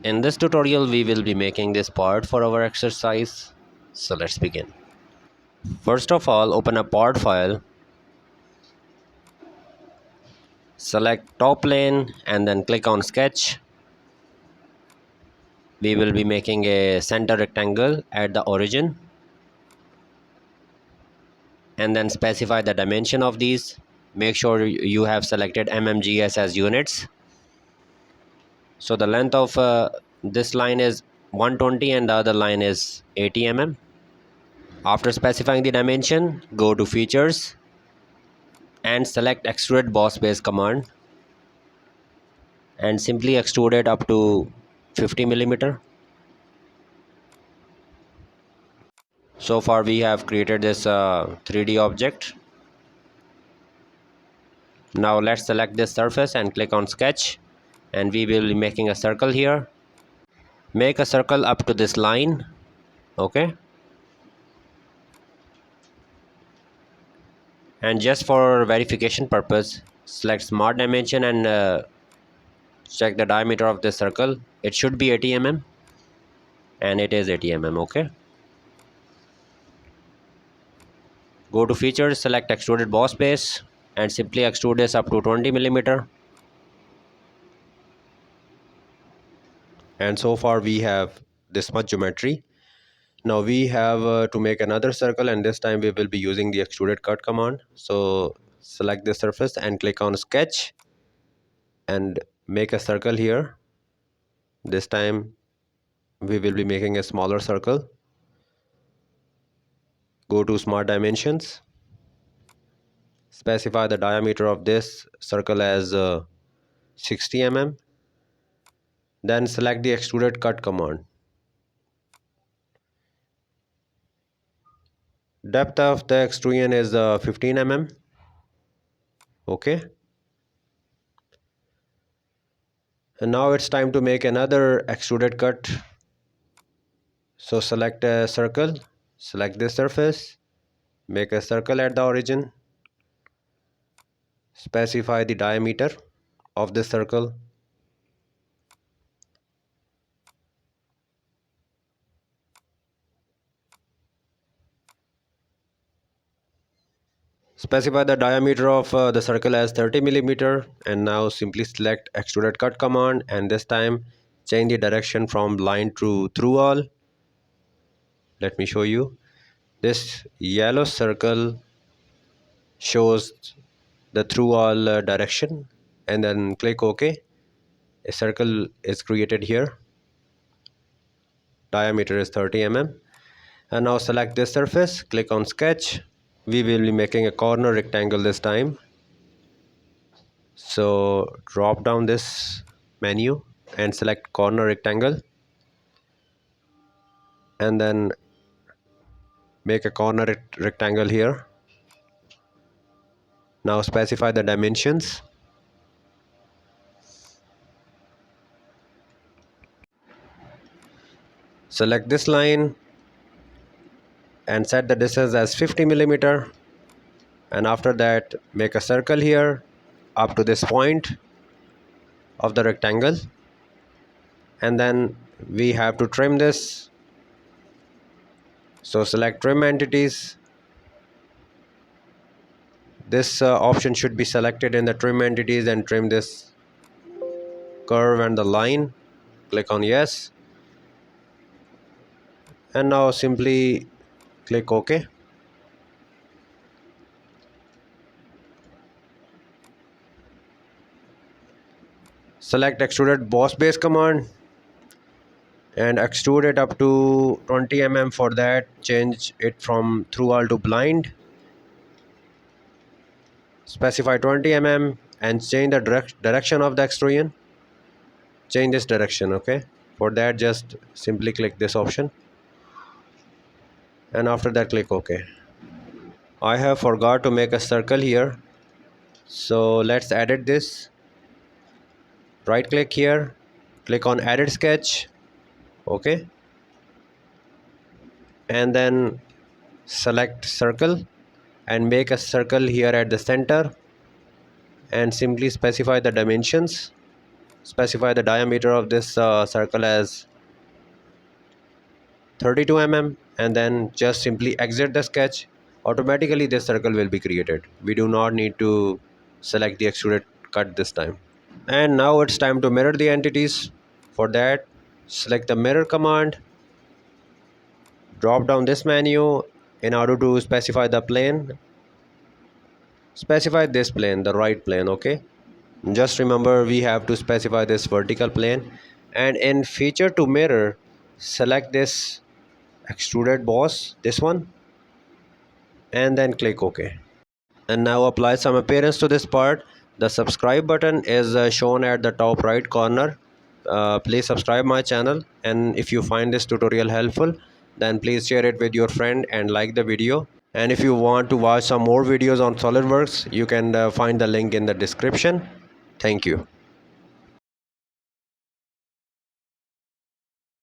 In this tutorial we will be making this part for our exercise, so let's begin. First of all, open a part file, select top plane and then click on sketch. We will be making a center rectangle at the origin and then specify the dimension of these. Make sure you have selected mmgs as units. So the length of this line is 120 and the other line is 80 mm. After specifying the dimension, go to features and select extrude boss base command and simply extrude it up to 50 millimeter. So far we have created this 3D object. Now let's select this surface and click on sketch, and we will be making a circle here. Make a circle up to this line. Okay, and just for verification purpose, select smart dimension and check the diameter of this circle. It should be 80 mm and it is 80 mm. Okay, go to features, select extruded boss base and simply extrude this up to 20 millimeter. And so far we have this much geometry. Now we have to make another circle, and this time we will be using the extruded cut command. So select the surface and click on sketch and make a circle here. This time we will be making a smaller circle. Go to smart dimensions, specify the diameter of this circle as 60 mm. Then select the extruded cut command. Depth of the extrusion is 15 mm. Okay, and now it's time to make another extruded cut. So select a circle, select this surface, make a circle at the origin, specify the diameter of this circle. Specify the diameter of the circle as 30 millimeter, and now simply select extruded cut command, and this time change the direction from line to through all. Let me show you. This yellow circle shows the through all direction, and then click OK. A circle is created here. Diameter is 30 mm. And now select this surface, click on sketch. We will be making a corner rectangle this time. So drop down this menu and select corner rectangle, and then make a corner rectangle here. Now specify the dimensions. Select this line and set the distance as 50 millimeter, and after that make a circle here up to this point of the rectangle, and then we have to trim this. So select trim entities. This option should be selected in the trim entities, and trim this curve and the line. Click on yes, and now simply click OK. Select extruded boss base command and extrude it up to 20 mm. For that, change it from through all to blind. Specify 20 mm and change the direction of the extrusion. Change this direction. Okay, for that just simply click this option, and after that click OK. I have forgot to make a circle here, so let's edit this. Right click here, click on edit sketch. Okay, and then select circle and make a circle here at the center, and simply specify the dimensions. specify the diameter of this circle as 32 mm, and then just simply exit the sketch. Automatically this circle will be created. We do not need to select the extruded cut this time. And now it's time to mirror the entities. For that, select the mirror command, drop down this menu. In order to specify the plane, specify this plane, the right plane. Okay, just remember we have to specify this vertical plane. And in feature to mirror, select this extruded boss, this one, and then click OK. And now apply some appearance to this part. The subscribe button is shown at the top right corner. Please subscribe my channel, and if you find this tutorial helpful, then please share it with your friend and like the video. And if you want to watch some more videos on SolidWorks, you can find the link in the description. Thank you.